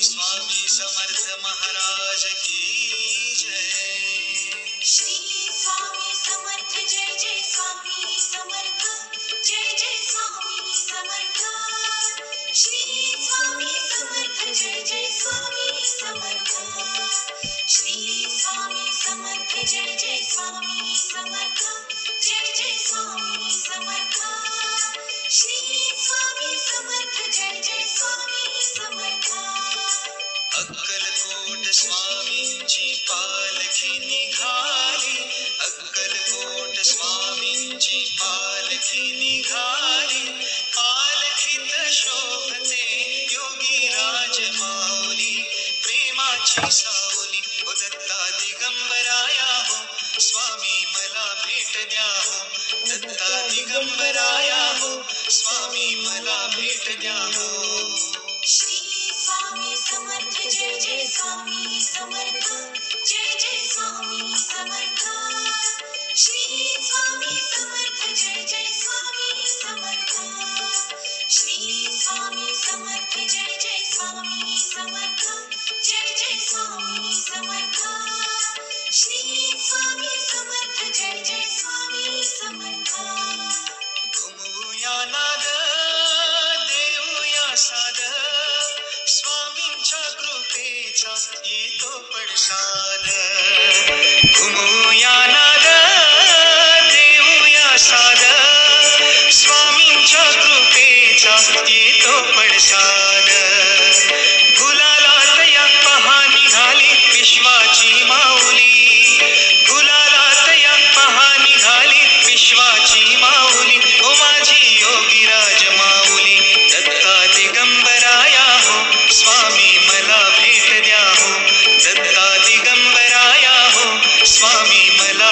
स्वामी समर्थ महाराज की जय। श्री स्वामी समर्थ जय जय स्वामी समर्थ जय जय स्वामी समर्थ। श्री स्वामी समर्थ जय जय स्वामी समर्थ। श्री स्वामी समर्थ जय जय स्वामी समर्थ जय जय स्वामी समर्थ। श्री स्वामी समर्थ जय जय स्वामी समर्थ। अक्कलकोट स्वामींची पालखी निघाली, अक्कलकोट स्वामींची पालखी निघाली, पालखीत शोभते योगी राज माऊली, प्रेमाची सावली ओ दत्ता दिगंबराया हो, स्वामी मला भेट द्या हो, दत्ता दिगंबराया हो, स्वामी मला भेट द्या हो। श्री स्वामी समर्थ जय जय स्वामी समर्थ जय जय स्वामी समर्थ। श्री स्वामी समर्थ जय जय स्वामी समर्थ। श्री स्वामी समर्थ जय जय स्वामी समर्थ जय जय स्वामी समर्थ। श्री स्वामी समर्थ जय जय स्वामी समर्थ। घुमवूया नाद देऊया साद, स्वामींच्या कृपेचा येतो पडसाद। घुमवूया नाद देऊया साद, स्वामींच्या कृपेचा येतो पडसाद। गुलालात या पहा निघाली विश्वाची माऊली, गुलालात या पहा निघाली विश्वाची माऊली, ओ माझी योगीराज माऊली, दत्ता दिगंबराया हो, स्वामी मला भेट द्या हो, दत्ता दिगंबराया हो, स्वामी मला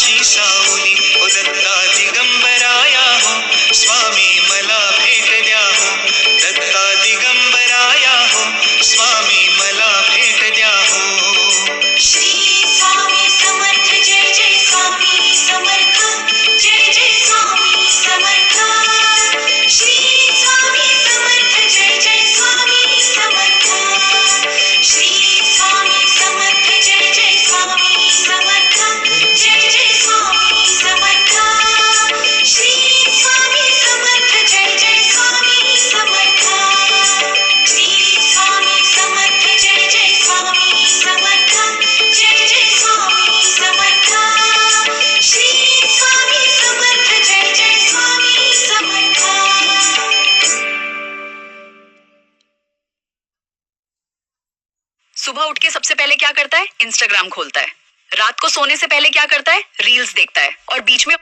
देवाची सावली ओ दत्ता दिगंबराया हो स्वामी मला भेट द्या हो दत्ता दिगंबराया हो स्वामी मला भेट द्या हो श्री स्वामी समर्थ जय जय स्वामी समर्थ जय जय स्वामी समर्थ श्री स्वामी समर्थ जय जय स्वामी समर्थ श्री स्वामी समर्थ जय जय स्वामी समर्थ जय जय स्वामी समर्थ श्री स्वामी समर्थ जय जय स्वामी समर्थ श्री स्वामी समर्थ जय जय स्वामी समर्थ जय जय स्वामी समर्थ श्री स्वामी समर्थ जय जय स्वामी समर्थ। सुबह उठ के सबसे पहले क्या करता है? इंस्टाग्राम खोलता है। रात को सोने से पहले क्या करता है? रील्स देखता है। और बीच में